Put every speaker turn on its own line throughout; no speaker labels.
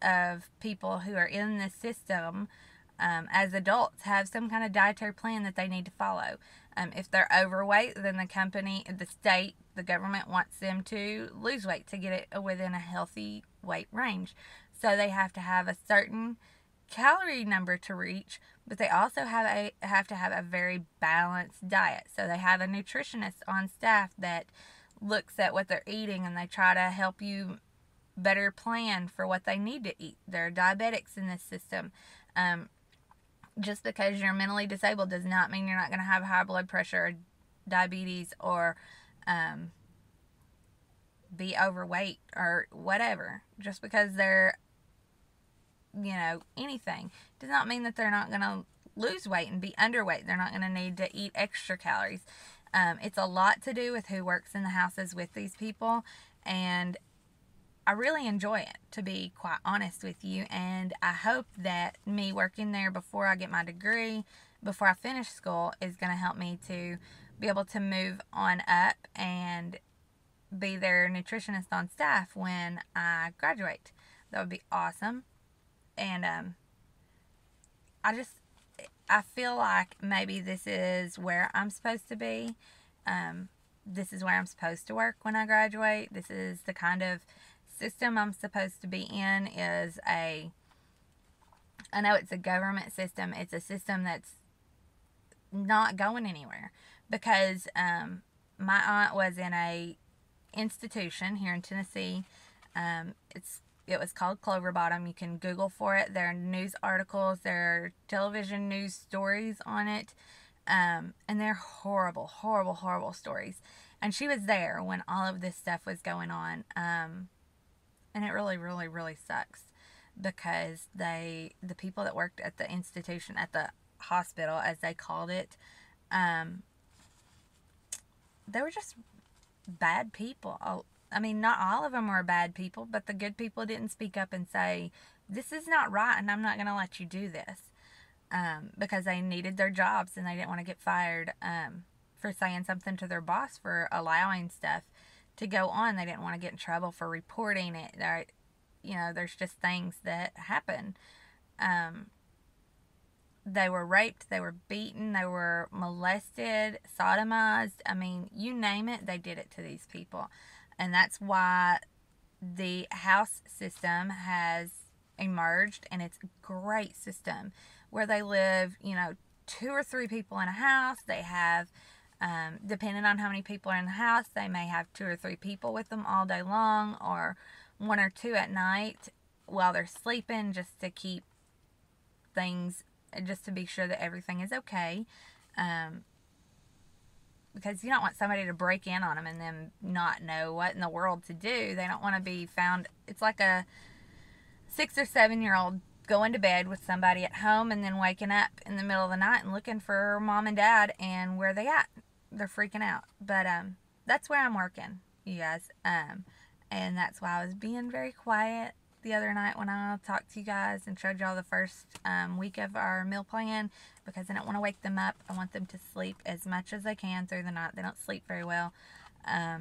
lot of people who are in this system as adults have some kind of dietary plan that they need to follow. If they're overweight, then the company, the state, the government wants them to lose weight to get it within a healthy weight range. So they have to have a certain calorie number to reach, but they also have to have a very balanced diet. So they have a nutritionist on staff that looks at what they're eating, and they try to help you better plan for what they need to eat. There are diabetics in this system. Just because you're mentally disabled does not mean you're not going to have high blood pressure or diabetes or be overweight or whatever. Just because they're, anything does not mean that they're not going to lose weight and be underweight. They're not going to need to eat extra calories. It's a lot to do with who works in the houses with these people, and I really enjoy it, to be quite honest with you. And I hope that me working there before I get my degree, before I finish school, is going to help me to be able to move on up and be their nutritionist on staff when I graduate. That would be awesome. And I feel like maybe this is where I'm supposed to be. This is where I'm supposed to work when I graduate. This is the kind of system I'm supposed to be in. I know it's a government system. It's a system that's not going anywhere, because my aunt was in a institution here in Tennessee. It was called Clover Bottom. You can Google for it. There are news articles, there are television news stories on it, and they're horrible, horrible, horrible stories. And she was there when all of this stuff was going on, and it really, really, really sucks, because the people that worked at the institution, at the hospital, as they called it, they were just bad people. I mean, not all of them were bad people, but the good people didn't speak up and say, this is not right, and I'm not going to let you do this, because they needed their jobs, and they didn't want to get fired for saying something to their boss for allowing stuff to go on. They didn't want to get in trouble for reporting it. There's just things that happen. They were raped, they were beaten, they were molested, sodomized. I mean, you name it, they did it to these people. And that's why the house system has emerged, and it's a great system where they live, 2 or 3 people in a house. They have, depending on how many people are in the house, they may have 2 or 3 people with them all day long, or 1 or 2 at night while they're sleeping, just to keep things, just to be sure that everything is okay. Because you don't want somebody to break in on them and then not know what in the world to do. They don't want to be found. It's like a 6 or 7-year-old going to bed with somebody at home and then waking up in the middle of the night and looking for mom and dad, and where they at? They're freaking out. But that's where I'm working, you guys. And that's why I was being very quiet the other night when I talked to you guys and showed y'all the first week of our meal plan, because I don't want to wake them up. I want them to sleep as much as they can through the night. They don't sleep very well. I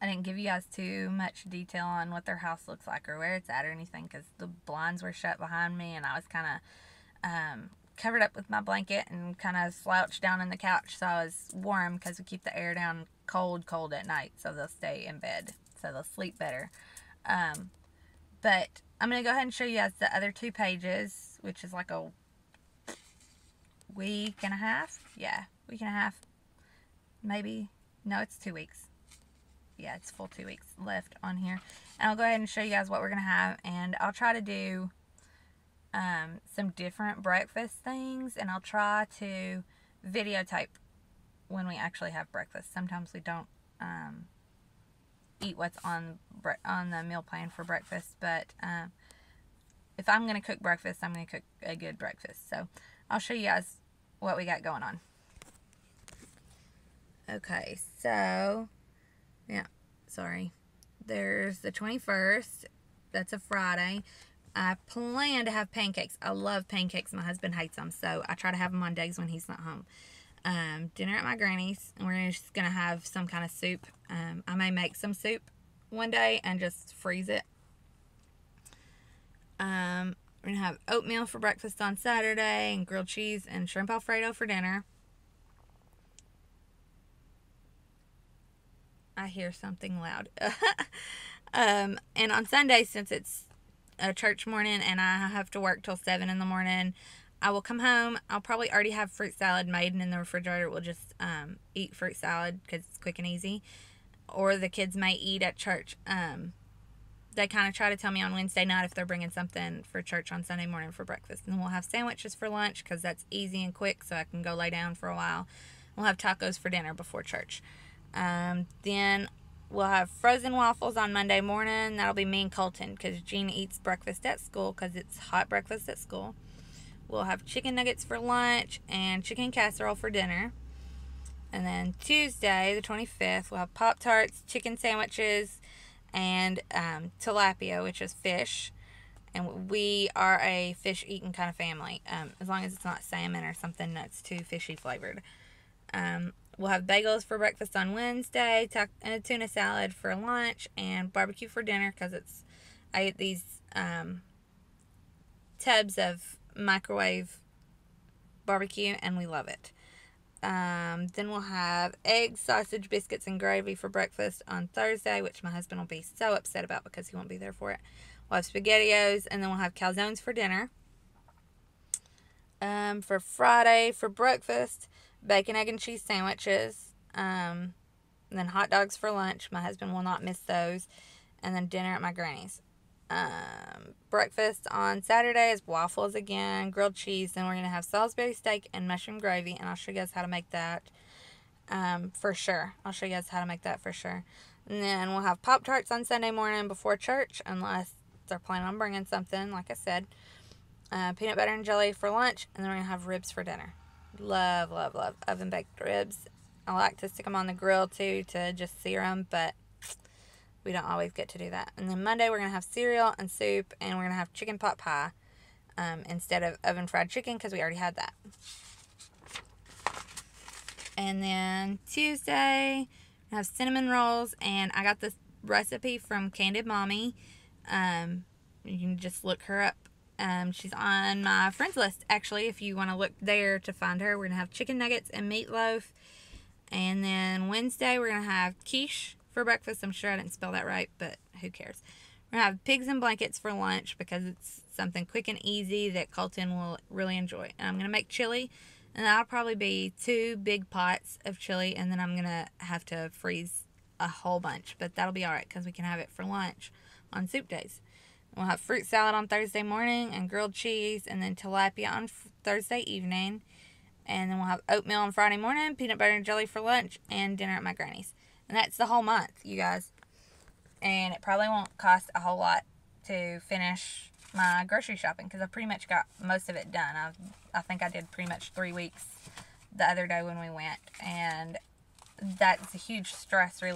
didn't give you guys too much detail on what their house looks like or where it's at or anything, because the blinds were shut behind me, and I was kind of covered up with my blanket and kind of slouched down in the couch, so I was warm, because we keep the air down cold at night, so they'll stay in bed, so they'll sleep better. But I'm going to go ahead and show you guys the other 2 pages, which is like a week and a half. Yeah, week and a half. Maybe. No, it's 2 weeks. Yeah, it's full 2 weeks left on here. And I'll go ahead and show you guys what we're going to have. And I'll try to do some different breakfast things. And I'll try to videotape when we actually have breakfast. Sometimes we don't eat what's on the meal plan for breakfast, but if I'm going to cook breakfast, I'm going to cook a good breakfast. So I'll show you guys what we got going on. Okay, so yeah, sorry, there's the 21st. That's a Friday. I plan to have pancakes. I love pancakes. My husband hates them, so I try to have them on days when he's not home. Dinner at my granny's, and we're just going to have some kind of soup. I may make some soup one day and just freeze it. We're going to have oatmeal for breakfast on Saturday and grilled cheese and shrimp Alfredo for dinner. I hear something loud. And on Sunday, since it's a church morning and I have to work till 7 in the morning, I will come home. I'll probably already have fruit salad made and in the refrigerator. We'll just eat fruit salad because it's quick and easy. Or the kids may eat at church. They kind of try to tell me on Wednesday night if they're bringing something for church on Sunday morning for breakfast. And then we'll have sandwiches for lunch because that's easy and quick so I can go lay down for a while. We'll have tacos for dinner before church. Then we'll have frozen waffles on Monday morning. That'll be me and Colton because Gene eats breakfast at school because it's hot breakfast at school. We'll have chicken nuggets for lunch and chicken casserole for dinner. And then Tuesday, the 25th, we'll have Pop-Tarts, chicken sandwiches, and tilapia, which is fish. And we are a fish-eating kind of family, as long as it's not salmon or something that's too fishy flavored. We'll have bagels for breakfast on Wednesday, and a tuna salad for lunch, and barbecue for dinner because I ate these tubs of microwave barbecue and we love it. Then we'll have eggs, sausage, biscuits, and gravy for breakfast on Thursday, which my husband will be so upset about because he won't be there for it. We'll have SpaghettiOs, and then we'll have calzones for dinner. For Friday, for breakfast, bacon, egg, and cheese sandwiches, and then hot dogs for lunch. My husband will not miss those. And then dinner at my granny's. Breakfast on Saturday is waffles again, grilled cheese. Then we're going to have Salisbury steak and mushroom gravy, and I'll show you guys how to make that for sure. I'll show you guys how to make that for sure. And then we'll have Pop-Tarts on Sunday morning before church, unless they're planning on bringing something, like I said. Peanut butter and jelly for lunch, and then we're going to have ribs for dinner. Love, love, love oven-baked ribs. I like to stick them on the grill, too, to just sear them, but we don't always get to do that. And then Monday, we're going to have cereal and soup, and we're going to have chicken pot pie instead of oven-fried chicken, because we already had that. And then Tuesday, we have cinnamon rolls, and I got this recipe from Candid Mommy. You can just look her up. She's on my friends list, actually, if you want to look there to find her. We're going to have chicken nuggets and meatloaf. And then Wednesday, we're going to have quiche for breakfast. I'm sure I didn't spell that right, but who cares? We're going to have pigs and blankets for lunch because it's something quick and easy that Colton will really enjoy. And I'm going to make chili, and that'll probably be 2 big pots of chili, and then I'm going to have to freeze a whole bunch. But that'll be all right because we can have it for lunch on soup days. We'll have fruit salad on Thursday morning and grilled cheese, and then tilapia on Thursday evening. And then we'll have oatmeal on Friday morning, peanut butter and jelly for lunch, and dinner at my granny's. And that's the whole month, you guys. And it probably won't cost a whole lot to finish my grocery shopping because I pretty much got most of it done. I think I did pretty much 3 weeks the other day when we went. And that's a huge stress relief.